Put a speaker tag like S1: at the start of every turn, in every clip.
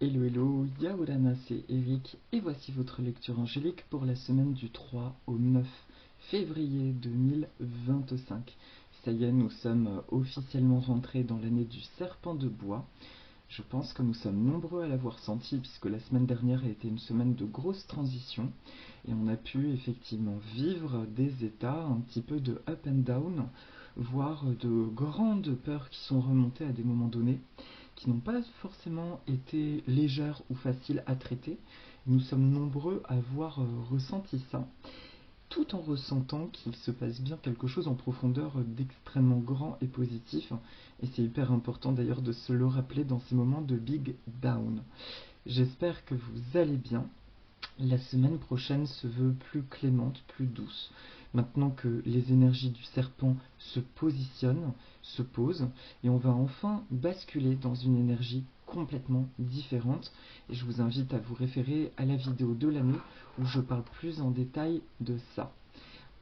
S1: Hello hello, Yaorana, c'est Eric et voici votre lecture angélique pour la semaine du 3 au 9 février 2025. Ça y est, nous sommes officiellement rentrés dans l'année du serpent de bois. Je pense que nous sommes nombreux à l'avoir senti puisque la semaine dernière a été une semaine de grosse transition et on a pu effectivement vivre des états un petit peu de up and down, voire de grandes peurs qui sont remontées à des moments donnés, qui n'ont pas forcément été légères ou faciles à traiter. Nous sommes nombreux à avoir ressenti ça, tout en ressentant qu'il se passe bien quelque chose en profondeur d'extrêmement grand et positif. Et c'est hyper important d'ailleurs de se le rappeler dans ces moments de big down. J'espère que vous allez bien. La semaine prochaine se veut plus clémente, plus douce. Maintenant que les énergies du serpent se positionnent, se posent, et on va enfin basculer dans une énergie complètement différente. Et je vous invite à vous référer à la vidéo de l'année où je parle plus en détail de ça.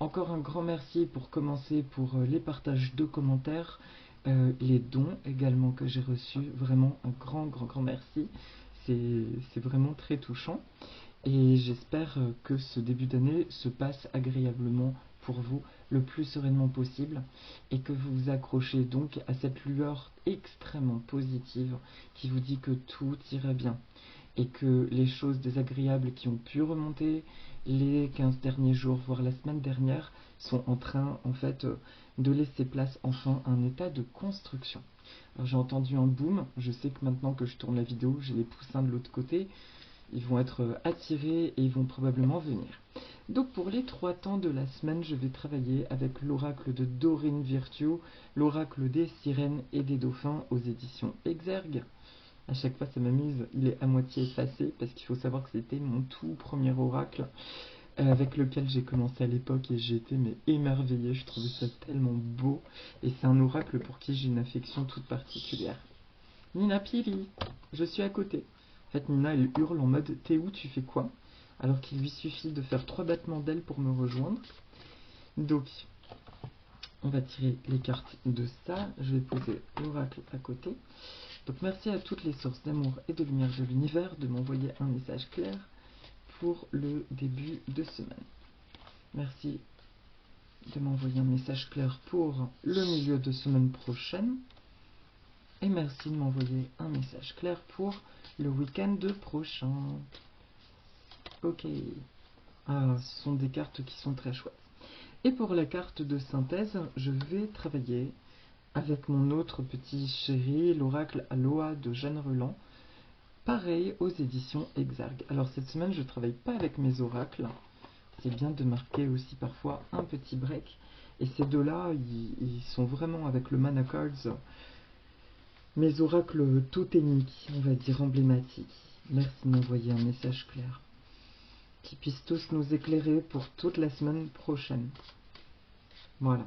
S1: Encore un grand merci pour commencer pour les partages de commentaires, les dons également que j'ai reçus. Vraiment un grand merci. C'est vraiment très touchant. Et j'espère que ce début d'année se passe agréablement pour vous, le plus sereinement possible, et que vous vous accrochez donc à cette lueur extrêmement positive qui vous dit que tout ira bien, et que les choses désagréables qui ont pu remonter les 15 derniers jours, voire la semaine dernière, sont en train en fait de laisser place enfin à un état de construction. Alors j'ai entendu un boom, je sais que maintenant que je tourne la vidéo, j'ai les poussins de l'autre côté. Ils vont être attirés et ils vont probablement venir. Donc pour les 3 temps de la semaine, je vais travailler avec l'oracle de Dorine Virtue, l'oracle des sirènes et des dauphins aux éditions Exergue. À chaque fois ça m'amuse, il est à moitié effacé parce qu'il faut savoir que c'était mon tout premier oracle avec lequel j'ai commencé à l'époque et j'ai été émerveillée, je trouvais ça tellement beau et c'est un oracle pour qui j'ai une affection toute particulière. Nina Piri, je suis à côté. En fait, Nina, elle hurle en mode « T'es où, tu fais quoi ?» alors qu'il lui suffit de faire 3 battements d'ailes pour me rejoindre. Donc, on va tirer les cartes de ça. Je vais poser l'oracle à côté. Donc, merci à toutes les sources d'amour et de lumière de l'univers de m'envoyer un message clair pour le début de semaine. Merci de m'envoyer un message clair pour le milieu de semaine prochaine. Et merci de m'envoyer un message clair pour le week-end prochain. Ok. Ah, ce sont des cartes qui sont très chouettes. Et pour la carte de synthèse, je vais travailler avec mon autre petit chéri, l'oracle Aloha de Jeanne Reland. Pareil aux éditions Exergue. Alors cette semaine, je ne travaille pas avec mes oracles. C'est bien de marquer aussi parfois un petit break. Et ces deux-là, ils sont vraiment avec le Mana Cards. Mes oracles totémiques, on va dire emblématiques. Merci de m'envoyer un message clair. Qui puissent tous nous éclairer pour toute la semaine prochaine. Voilà.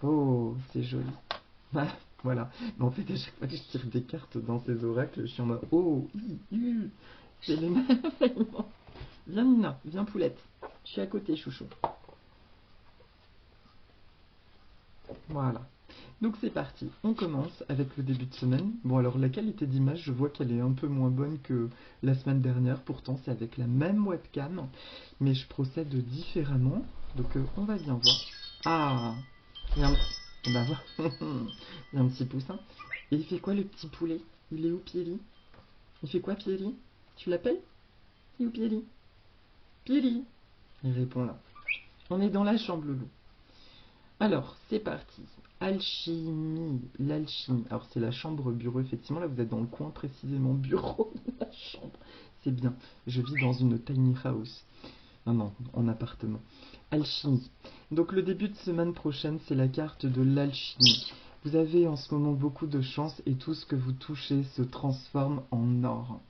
S1: Oh, c'est joli. Voilà. Mais en fait, à chaque fois que je tire des cartes dans ces oracles, je suis en mode oh, c'est les merveillements. Viens Nina, viens poulette. Je suis à côté, chouchou. Voilà. Donc c'est parti, on commence avec le début de semaine. Bon alors la qualité d'image, je vois qu'elle est un peu moins bonne que la semaine dernière. Pourtant c'est avec la même webcam, mais je procède différemment. Donc on va bien voir. Ah, il y a un, bah, il y a un petit poussin. Et il fait quoi le petit poulet? Il est où Pieli? Il fait quoi Pieli? Tu l'appelles? Il est où Pieli? Pieli? Il répond là. On est dans la chambre loulou. Alors, c'est parti. Alchimie, l'alchimie. Alors, c'est la chambre bureau, effectivement. Là, vous êtes dans le coin précisément bureau de la chambre. C'est bien. Je vis dans une tiny house. Non, en appartement. Alchimie. Donc, le début de semaine prochaine, c'est la carte de l'alchimie. Vous avez en ce moment beaucoup de chance et tout ce que vous touchez se transforme en or.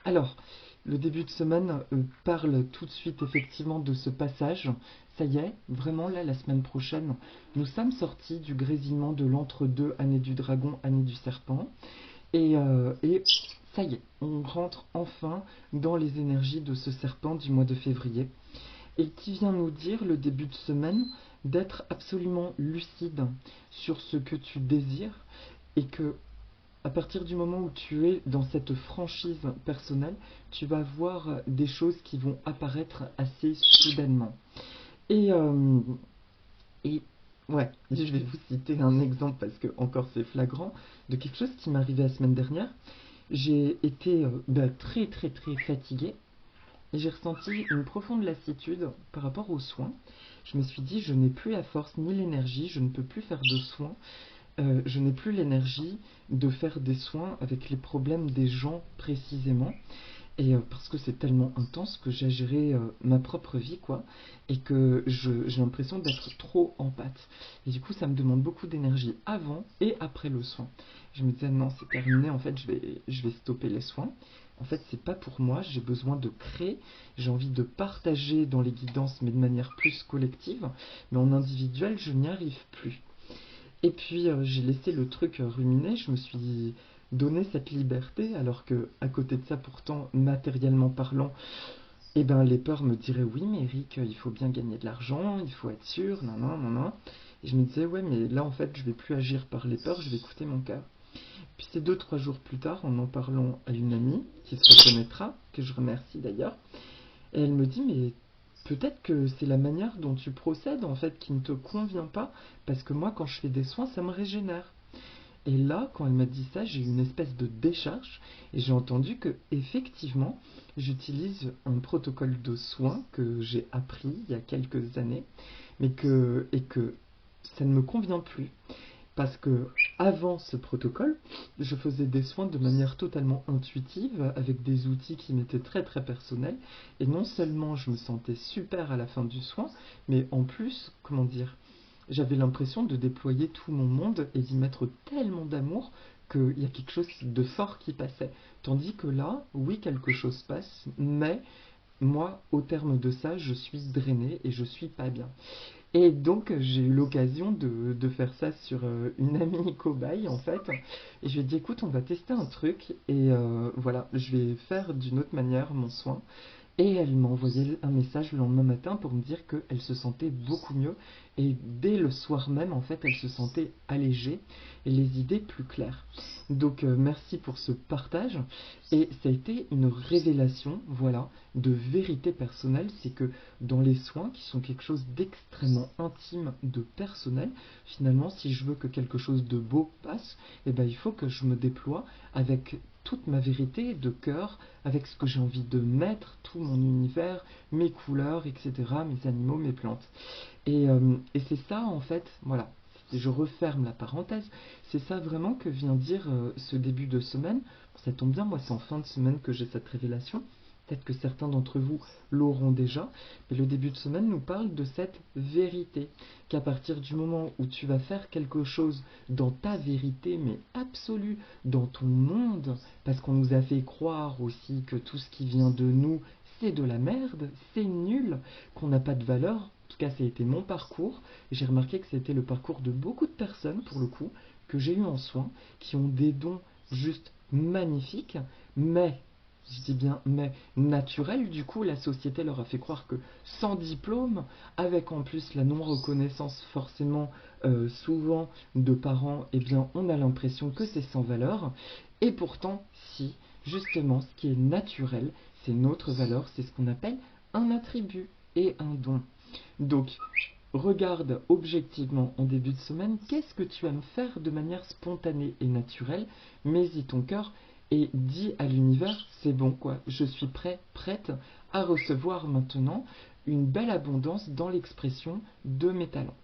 S1: Alors, le début de semaine parle tout de suite effectivement de ce passage. Ça y est, vraiment là, la semaine prochaine, nous sommes sortis du grésillement de l'entre-deux, année du dragon, année du serpent. Et ça y est, on rentre enfin dans les énergies de ce serpent du mois de février. Et qui vient nous dire, le début de semaine, d'être absolument lucide sur ce que tu désires et que à partir du moment où tu es dans cette franchise personnelle, tu vas voir des choses qui vont apparaître assez soudainement. Et, euh, et ouais, je vais vous citer un exemple parce que encore c'est flagrant de quelque chose qui m'est arrivé la semaine dernière. J'ai été très très très fatiguée et j'ai ressenti une profonde lassitude par rapport aux soins. Je me suis dit, je n'ai plus la force ni l'énergie, je ne peux plus faire de soins. Je n'ai plus l'énergie de faire des soins avec les problèmes des gens précisément. Et parce que c'est tellement intense que j'ai géré ma propre vie, quoi, et que j'ai l'impression d'être trop en pâte. Et du coup, ça me demande beaucoup d'énergie avant et après le soin. Je me disais, non, c'est terminé, en fait, je vais stopper les soins. En fait, c'est pas pour moi, j'ai besoin de créer, j'ai envie de partager dans les guidances, mais de manière plus collective. Mais en individuel, je n'y arrive plus. Et puis j'ai laissé le truc ruminer, je me suis donné cette liberté, alors que à côté de ça, pourtant, matériellement parlant, eh ben, les peurs me diraient oui, mais Eric, il faut bien gagner de l'argent, il faut être sûr, non, non, non, non. Et je me disais, ouais, mais là, en fait, je vais plus agir par les peurs, je vais écouter mon cœur. Puis c'est 2, 3 jours plus tard, en parlant à une amie, qui se reconnaîtra, que je remercie d'ailleurs, et elle me dit, mais peut-être que c'est la manière dont tu procèdes en fait qui ne te convient pas, parce que moi quand je fais des soins, ça me régénère. Et là, quand elle m'a dit ça, j'ai eu une espèce de décharge et j'ai entendu que effectivement, j'utilise un protocole de soins que j'ai appris il y a quelques années, mais que ça ne me convient plus. Parce que avant ce protocole, je faisais des soins de manière totalement intuitive, avec des outils qui m'étaient très très personnels, et non seulement je me sentais super à la fin du soin, mais en plus, comment dire, j'avais l'impression de déployer tout mon monde et d'y mettre tellement d'amour qu'il y a quelque chose de fort qui passait. Tandis que là, oui, quelque chose passe, mais moi, au terme de ça, je suis drainé et je suis pas bien. Et donc, j'ai eu l'occasion de faire ça sur une amie cobaye, en fait. Et je lui ai dit, écoute, on va tester un truc. Et voilà, je vais faire d'une autre manière mon soin. Et elle m'a envoyé un message le lendemain matin pour me dire qu'elle se sentait beaucoup mieux. Et dès le soir même, en fait, elle se sentait allégée et les idées plus claires. Donc, merci pour ce partage. Et ça a été une révélation, voilà, de vérité personnelle. C'est que dans les soins, qui sont quelque chose d'extrêmement intime, de personnel, finalement, si je veux que quelque chose de beau passe, eh ben, il faut que je me déploie avec toute ma vérité de cœur, avec ce que j'ai envie de mettre, tout mon univers, mes couleurs, etc., mes animaux, mes plantes. Et c'est ça, en fait, voilà, je referme la parenthèse, c'est ça vraiment que vient dire ce début de semaine. Ça tombe bien, moi c'est en fin de semaine que j'ai cette révélation. Peut-être que certains d'entre vous l'auront déjà, mais le début de semaine nous parle de cette vérité, qu'à partir du moment où tu vas faire quelque chose dans ta vérité, mais absolue, dans ton monde, parce qu'on nous a fait croire aussi que tout ce qui vient de nous, c'est de la merde, c'est nul, qu'on n'a pas de valeur. En tout cas, ça a été mon parcours. J'ai remarqué que c'était le parcours de beaucoup de personnes, pour le coup, que j'ai eu en soins, qui ont des dons juste magnifiques, mais je dis bien mais naturel, du coup la société leur a fait croire que sans diplôme, avec en plus la non-reconnaissance forcément souvent de parents, eh bien on a l'impression que c'est sans valeur. Et pourtant, si, justement, ce qui est naturel, c'est notre valeur, c'est ce qu'on appelle un attribut et un don. Donc, regarde objectivement en début de semaine, qu'est-ce que tu aimes faire de manière spontanée et naturelle, mets-y ton cœur et dis à l'univers, c'est bon quoi, je suis prêt, prête à recevoir maintenant une belle abondance dans l'expression de mes talents.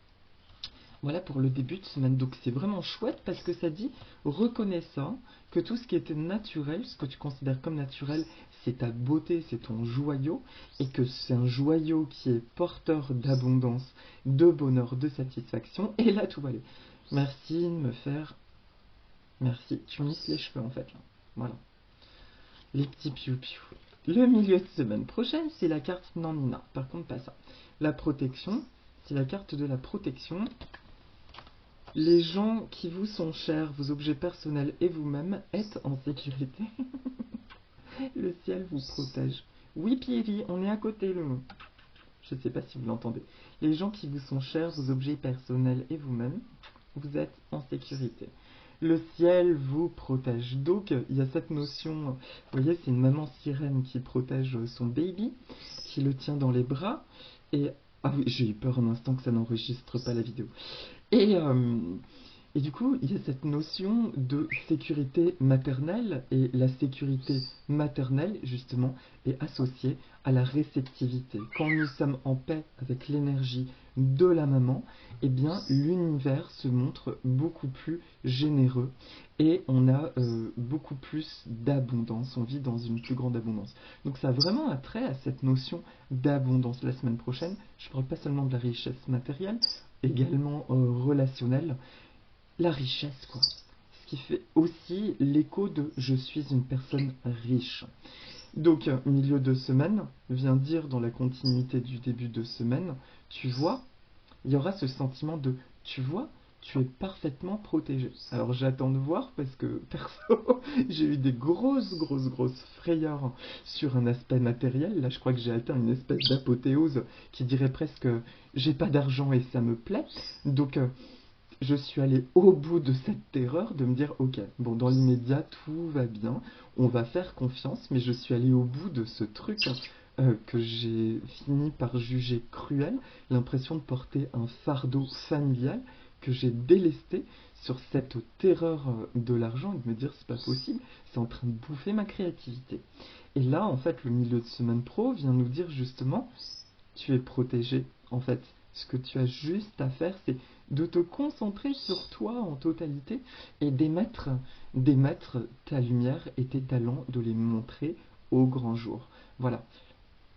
S1: Voilà pour le début de semaine. Donc c'est vraiment chouette parce que ça dit, reconnais ça, que tout ce qui était naturel, ce que tu considères comme naturel, c'est ta beauté, c'est ton joyau, et que c'est un joyau qui est porteur d'abondance, de bonheur, de satisfaction. Et là tout va aller. Merci de me faire... Merci. Tu me lisses les cheveux en fait là. Voilà. Les petits piou-piou. Le milieu de semaine prochaine, c'est la carte Nanina. Par contre, pas ça. La protection, c'est la carte de la protection. Les gens qui vous sont chers, vos objets personnels et vous-même êtes en sécurité. Le ciel vous protège. Oui, Pierry, on est à côté, le mot. Je ne sais pas si vous l'entendez. Les gens qui vous sont chers, vos objets personnels et vous-même, vous êtes en sécurité. Le ciel vous protège. Donc, il y a cette notion, vous voyez, c'est une maman sirène qui protège son baby, qui le tient dans les bras. Et, ah oui, j'ai eu peur un instant que ça n'enregistre pas la vidéo. Et, euh, et du coup, il y a cette notion de sécurité maternelle, et la sécurité maternelle, justement, est associée à la réceptivité. Quand nous sommes en paix avec l'énergie de la maman, eh bien, l'univers se montre beaucoup plus généreux et on a beaucoup plus d'abondance, on vit dans une plus grande abondance. Donc ça a vraiment un trait à cette notion d'abondance. La semaine prochaine, je ne parle pas seulement de la richesse matérielle, également relationnelle, la richesse, quoi. Ce qui fait aussi l'écho de je suis une personne riche. Donc, milieu de semaine vient dire dans la continuité du début de semaine, tu vois, il y aura ce sentiment de tu vois, tu es parfaitement protégé. Alors j'attends de voir parce que perso, j'ai eu des grosses frayeurs sur un aspect matériel. Là, je crois que j'ai atteint une espèce d'apothéose qui dirait presque j'ai pas d'argent et ça me plaît. Donc, je suis allé au bout de cette terreur de me dire ok, bon, dans l'immédiat tout va bien, on va faire confiance, mais je suis allé au bout de ce truc que j'ai fini par juger cruel, l'impression de porter un fardeau familial que j'ai délesté sur cette terreur de l'argent et de me dire c'est pas possible, c'est en train de bouffer ma créativité. Et là, en fait, le milieu de semaine pro vient nous dire justement tu es protégé. En fait, ce que tu as juste à faire, c'est de te concentrer sur toi en totalité et d'émettre ta lumière et tes talents, de les montrer au grand jour. Voilà.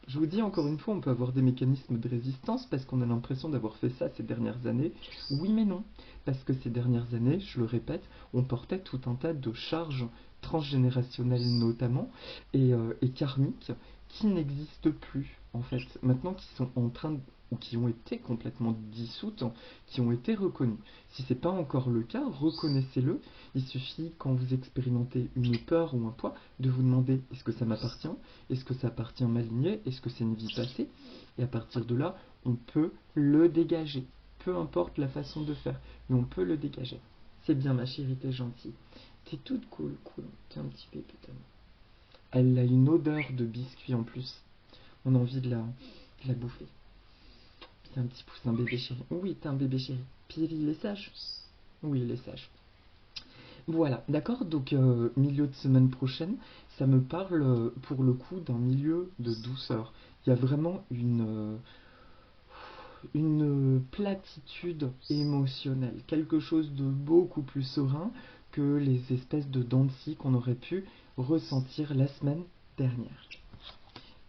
S1: Je vous dis encore une fois, on peut avoir des mécanismes de résistance parce qu'on a l'impression d'avoir fait ça ces dernières années. Oui mais non, parce que ces dernières années, je le répète, on portait tout un tas de charges transgénérationnelles notamment et karmiques qui n'existent plus en fait, maintenant qui sont en train de, ou qui ont été complètement dissoutes, qui ont été reconnues. Si ce n'est pas encore le cas, reconnaissez-le. Il suffit quand vous expérimentez une peur ou un poids de vous demander est-ce que ça m'appartient? Est-ce que ça appartient à ma lignée? Est-ce que c'est une vie passée? Et à partir de là, on peut le dégager. Peu importe la façon de faire, mais on peut le dégager. C'est bien ma chérie, t'es gentille. T'es toute cool. T'es un petit bébé tellement. Elle a une odeur de biscuit en plus. On a envie de la bouffer. C'est un petit poussin bébé chéri. Oui, t'es un bébé chéri. Puis il est sage. Oui, il est sage. Voilà, d'accord, donc milieu de semaine prochaine, ça me parle pour le coup d'un milieu de douceur. Il y a vraiment une platitude émotionnelle, quelque chose de beaucoup plus serein que les espèces de dents de scie qu'on aurait pu ressentir la semaine dernière.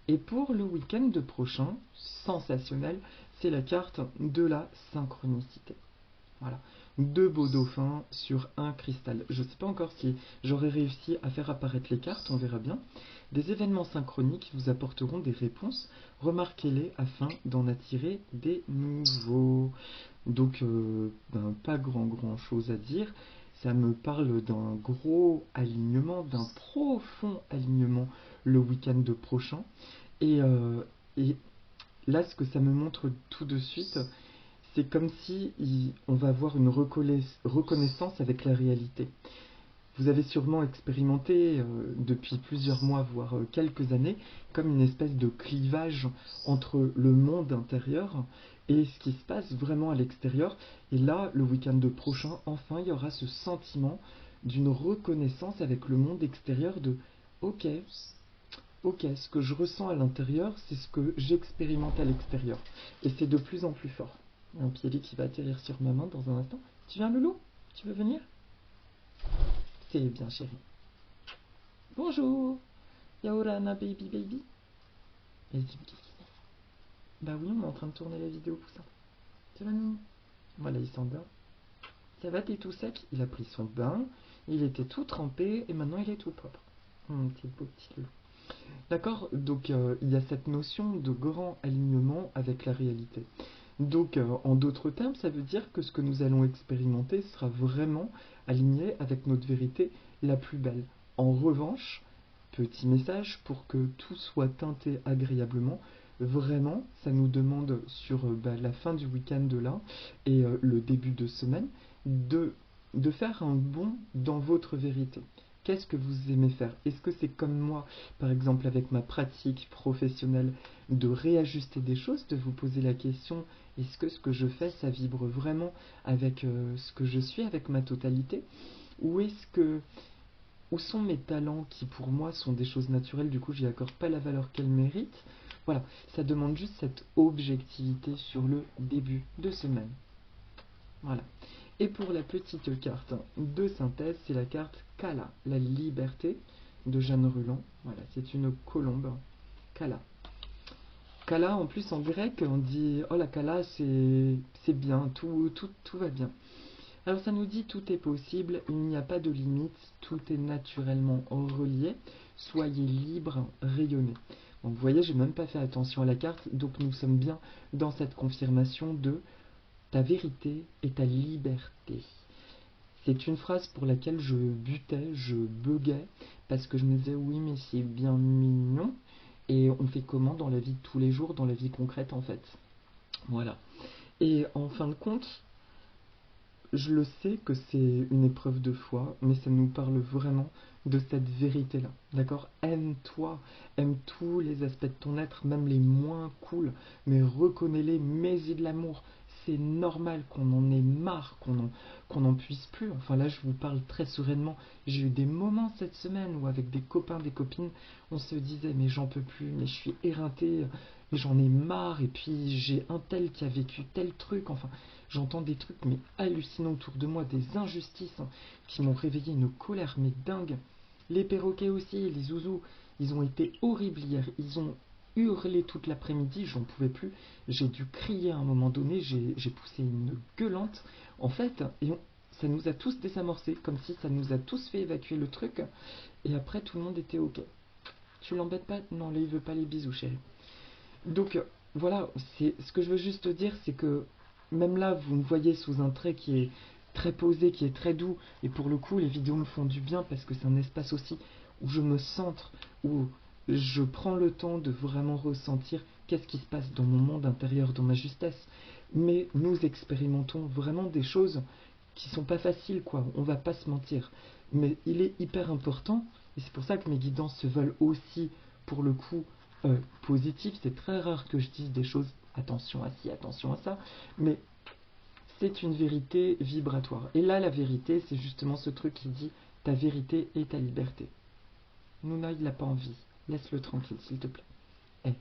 S1: Et pour le week-end prochain, sensationnel, c'est la carte de la synchronicité. Voilà. Deux beaux dauphins sur un cristal. Je ne sais pas encore si j'aurai réussi à faire apparaître les cartes, on verra bien. Des événements synchroniques vous apporteront des réponses. Remarquez-les afin d'en attirer des nouveaux. Donc, pas grand chose à dire. Ça me parle d'un gros alignement, d'un profond alignement le week-end prochain. Et, euh, et là, ce que ça me montre tout de suite, c'est comme si on va avoir une reconnaissance avec la réalité. Vous avez sûrement expérimenté depuis plusieurs mois, voire quelques années, comme une espèce de clivage entre le monde intérieur et ce qui se passe vraiment à l'extérieur. Et là, le week-end prochain, enfin, il y aura ce sentiment d'une reconnaissance avec le monde extérieur de ok, ok, ce que je ressens à l'intérieur, c'est ce que j'expérimente à l'extérieur. Et c'est de plus en plus fort. Un pied qui va atterrir sur ma main dans un instant. Tu viens, Loulou? Tu veux venir? C'est bien, chérie. Bonjour. Yaorana, baby. Vas-y, me câliner. Bah oui, on est en train de tourner la vidéo, poussin. Tu vas nous? Voilà, il s'endort. Ça va, t'es tout sec? Il a pris son bain, il était tout trempé, et maintenant il est tout propre. T'es beau petit loup. D'accord, donc il y a cette notion de grand alignement avec la réalité. Donc en d'autres termes, ça veut dire que ce que nous allons expérimenter sera vraiment aligné avec notre vérité la plus belle. En revanche, petit message pour que tout soit teinté agréablement, vraiment, ça nous demande sur la fin du week-end là et le début de semaine de de faire un bond dans votre vérité. Qu'est-ce que vous aimez faire? Est-ce que c'est comme moi, par exemple avec ma pratique professionnelle, de réajuster des choses, de vous poser la question, est-ce que ce que je fais, ça vibre vraiment avec ce que je suis, avec ma totalité? Ou est-ce que où sont mes talents qui pour moi sont des choses naturelles, du coup j'y accorde pas la valeur qu'elles méritent? Voilà, ça demande juste cette objectivité sur le début de semaine. Voilà. Et pour la petite carte de synthèse, c'est la carte Kala, la liberté de Jeanne Ruland. Voilà, c'est une colombe. Kala. Kala, en plus en grec, on dit oh la Kala, c'est bien, tout va bien. Alors ça nous dit tout est possible, il n'y a pas de limite, tout est naturellement relié, soyez libre, rayonnez. Donc vous voyez, j'ai même pas fait attention à la carte, donc nous sommes bien dans cette confirmation de ta vérité et ta liberté. C'est une phrase pour laquelle je butais, je buguais, parce que je me disais oui mais c'est bien mignon, et on fait comment dans la vie de tous les jours, dans la vie concrète en fait. Voilà. Et en fin de compte, je le sais que c'est une épreuve de foi, mais ça nous parle vraiment de cette vérité-là. D'accord? Aime-toi, aime tous les aspects de ton être, même les moins cool, mais reconnais-les, mets-y de l'amour. C'est normal qu'on en ait marre, qu'on en puisse plus. Enfin là, je vous parle très sereinement. J'ai eu des moments cette semaine où avec des copains, des copines, on se disait mais j'en peux plus, mais je suis éreinté, mais j'en ai marre, et puis j'ai un tel qui a vécu tel truc, enfin j'entends des trucs mais hallucinants autour de moi, des injustices qui m'ont réveillé une colère mais dingue. Les perroquets aussi, les zouzous, ils ont été horribles hier. Ils ont hurlé toute l'après-midi, j'en pouvais plus. J'ai dû crier à un moment donné, j'ai poussé une gueulante. En fait, ça nous a tous désamorcés, comme si ça nous a tous fait évacuer le truc. Et après, tout le monde était ok. Tu l'embêtes pas? Non, là, il veut pas les bisous, chérie. Donc voilà, c'est ce que je veux juste dire, c'est que même là, vous me voyez sous un trait qui est très posé, qui est très doux, et pour le coup, les vidéos me font du bien parce que c'est un espace aussi où je me centre, où je prends le temps de vraiment ressentir qu'est-ce qui se passe dans mon monde intérieur, dans ma justesse. Mais nous expérimentons vraiment des choses qui sont pas faciles, quoi. On va pas se mentir. Mais il est hyper important, et c'est pour ça que mes guidances se veulent aussi, pour le coup, positif. C'est très rare que je dise des choses attention à ci, attention à ça, mais c'est une vérité vibratoire. Et là, la vérité, c'est justement ce truc qui dit ta vérité et ta liberté. Nouna, il n'a pas envie. Laisse-le tranquille, s'il te plaît. Eh,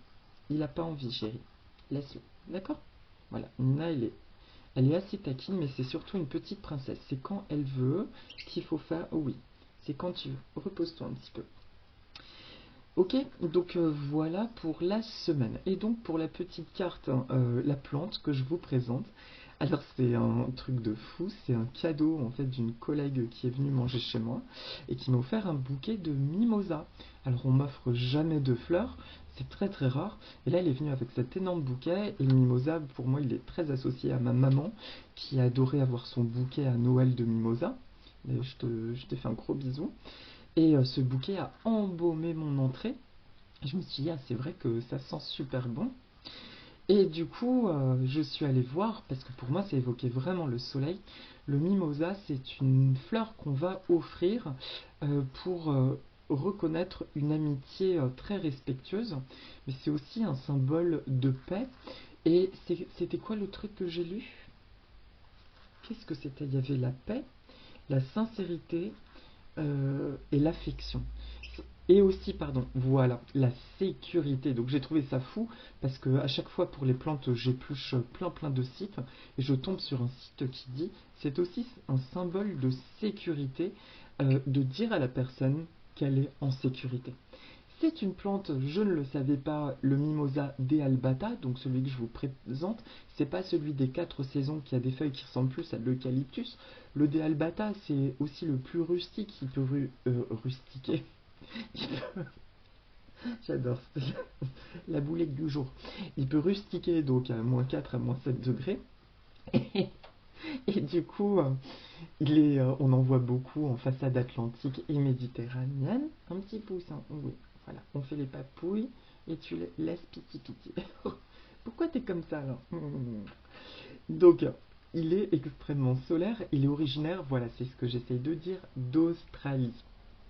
S1: il n'a pas envie, chérie. Laisse-le. D'accord? Voilà. Nouna, elle est assez taquine, mais c'est surtout une petite princesse. C'est quand elle veut qu'il faut faire. Oh oui, c'est quand tu veux. Repose-toi un petit peu. Ok, donc voilà pour la semaine. Et donc pour la petite carte, la plante que je vous présente. Alors c'est un truc de fou, c'est un cadeau en fait d'une collègue qui est venue manger chez moi et qui m'a offert un bouquet de mimosa. Alors on m'offre jamais de fleurs, c'est très très rare. Et là elle est venue avec cet énorme bouquet et le mimosa pour moi il est très associé à ma maman qui adorait avoir son bouquet à Noël de mimosa. Je te fais un gros bisou. Et ce bouquet a embaumé mon entrée. Et je me suis dit, ah, c'est vrai que ça sent super bon. Et du coup, je suis allée voir, parce que pour moi, ça évoquait vraiment le soleil. Le mimosa, c'est une fleur qu'on va offrir pour reconnaître une amitié très respectueuse. Mais c'est aussi un symbole de paix. Et c'était quoi le truc que j'ai lu? Qu'est-ce que c'était? Il y avait la paix, la sincérité et l'affection. Et aussi, pardon, voilà, la sécurité. Donc j'ai trouvé ça fou parce que à chaque fois pour les plantes, j'épluche plein de sites et je tombe sur un site qui dit c'est aussi un symbole de sécurité de dire à la personne qu'elle est en sécurité. C'est une plante, je ne le savais pas, le Mimosa dealbata, donc celui que je vous présente, c'est pas celui des 4 saisons qui a des feuilles qui ressemblent plus à de l'eucalyptus. Le dealbata, c'est aussi le plus rustique, il peut rustiquer. J'adore, la boulette du jour. Il peut rustiquer donc à -4 à -7 degrés. Et, et du coup, on en voit beaucoup en façade atlantique et méditerranéenne. Un petit poussin, oui. Voilà, on fait les papouilles et tu laisses piti piti. Pourquoi t'es comme ça alors? Donc, il est extrêmement solaire. Il est originaire, voilà, c'est ce que j'essaye de dire, d'Australie.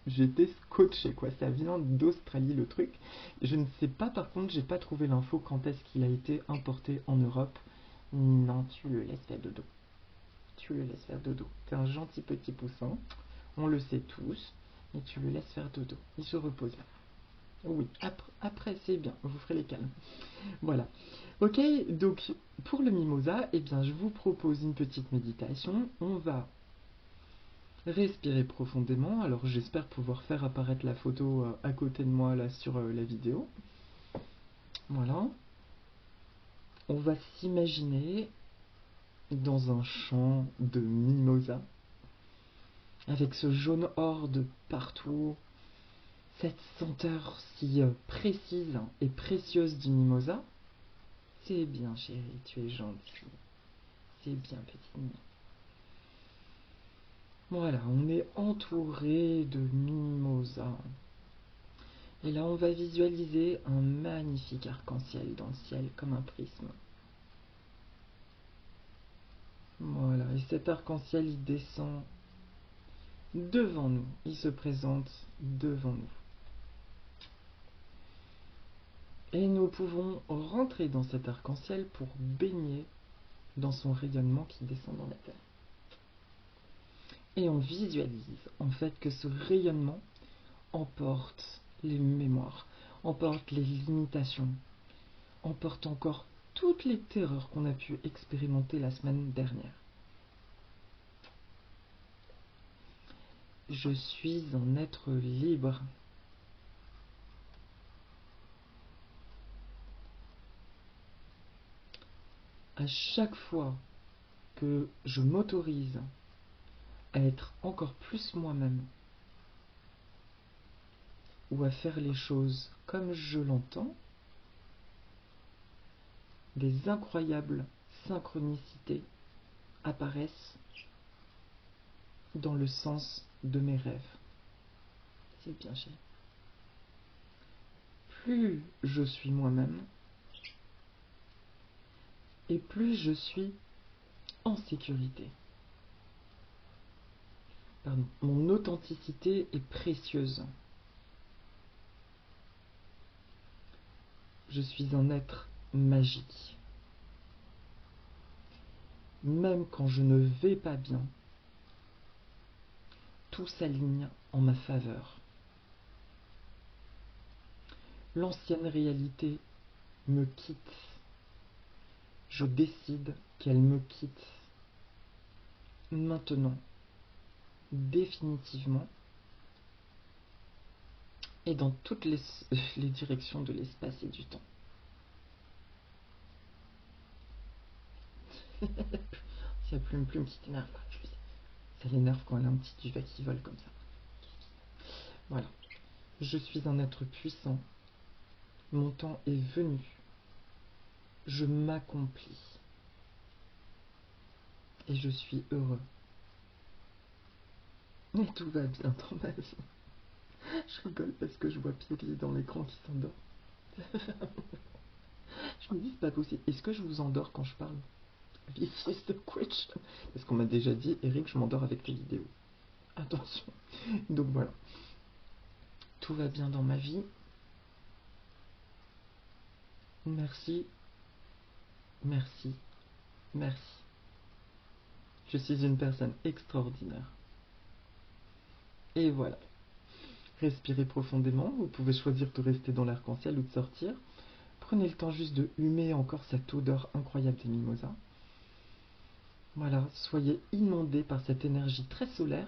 S1: J'étais scotché, quoi. Ça vient d'Australie, le truc. Je ne sais pas, par contre, j'ai pas trouvé l'info quand est-ce qu'il a été importé en Europe. Non, tu le laisses faire dodo. Tu le laisses faire dodo. T'es un gentil petit poussin. On le sait tous. Et tu le laisses faire dodo. Il se repose là. Oui, après c'est bien. Vous ferez les calmes. Voilà. Ok, donc pour le mimosa, eh bien, je vous propose une petite méditation. On va respirer profondément. Alors j'espère pouvoir faire apparaître la photo à côté de moi là sur la vidéo. Voilà. On va s'imaginer dans un champ de mimosa avec ce jaune or de partout, cette senteur si précise et précieuse du mimosa. C'est bien chérie, tu es gentille. C'est bien petite mimi. Voilà, on est entouré de mimosa. Et là, on va visualiser un magnifique arc-en-ciel dans le ciel, comme un prisme. Voilà, et cet arc-en-ciel, il descend devant nous. Il se présente devant nous. Et nous pouvons rentrer dans cet arc-en-ciel pour baigner dans son rayonnement qui descend dans la terre. Et on visualise en fait que ce rayonnement emporte les mémoires, emporte les limitations, emporte encore toutes les terreurs qu'on a pu expérimenter la semaine dernière. Je suis un être libre. À chaque fois que je m'autorise à être encore plus moi-même, ou à faire les choses comme je l'entends, des incroyables synchronicités apparaissent dans le sens de mes rêves. C'est bien chéri. Plus je suis moi-même, et plus je suis en sécurité. Pardon. Mon authenticité est précieuse. Je suis un être magique. Même quand je ne vais pas bien, tout s'aligne en ma faveur. L'ancienne réalité me quitte. Je décide qu'elle me quitte. Maintenant, définitivement, et dans toutes les directions de l'espace et du temps. S'il y a plume qui t'énerve, ça l'énerve quand elle a un petit duvet qui vole comme ça. Voilà. Je suis un être puissant. Mon temps est venu. Je m'accomplis. Et je suis heureux. Et tout va bien dans ma vie. Je rigole parce que je vois Pierre dans l'écran qui s'endort. Je me dis, c'est pas possible. Est-ce que je vous endors quand je parle? This is the question. Parce qu'on m'a déjà dit, Eric, je m'endors avec tes vidéos. Attention. Donc voilà. Tout va bien dans ma vie. Merci. Merci. Merci. Je suis une personne extraordinaire. Et voilà. Respirez profondément. Vous pouvez choisir de rester dans l'arc-en-ciel ou de sortir. Prenez le temps juste de humer encore cette odeur incroyable des mimosas. Voilà, soyez inondés par cette énergie très solaire.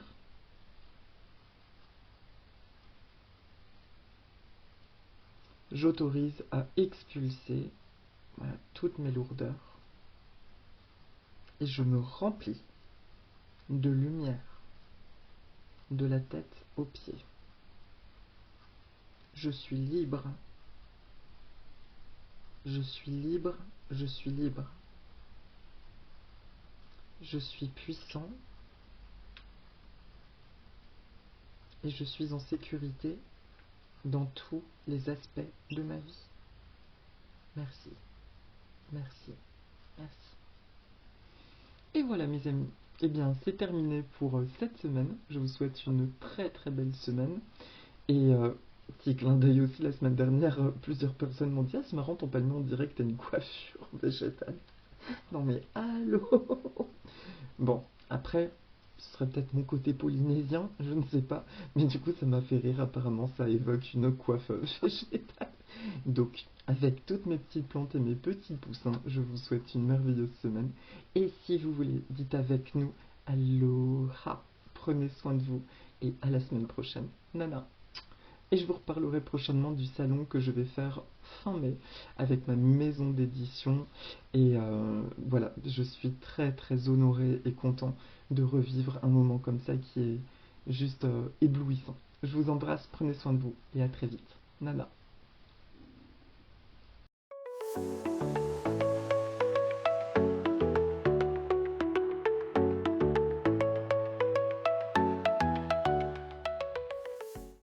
S1: J'autorise à expulser toutes mes lourdeurs. Et je me remplis de lumière, de la tête aux pieds. Je suis libre. Je suis libre, je suis libre. Je suis puissant et je suis en sécurité dans tous les aspects de ma vie. Merci, merci, merci. Et voilà mes amis, eh bien c'est terminé pour cette semaine. Je vous souhaite une très très belle semaine. Et petit clin d'œil aussi, la semaine dernière, plusieurs personnes m'ont dit: ah, c'est marrant, ton palmier, on dirait que t'as une coiffure végétale. Non mais allô. Bon, après, ce serait peut-être mon côté polynésien, je ne sais pas. Mais du coup, ça m'a fait rire, apparemment, ça évoque une coiffeuse végétale. Donc, avec toutes mes petites plantes et mes petits poussins, je vous souhaite une merveilleuse semaine. Et si vous voulez, dites avec nous aloha. Prenez soin de vous et à la semaine prochaine. Nana. Et je vous reparlerai prochainement du salon que je vais faire fin mai avec ma maison d'édition. Et voilà, je suis très très honoré et content de revivre un moment comme ça qui est juste éblouissant. Je vous embrasse, prenez soin de vous et à très vite. Nana.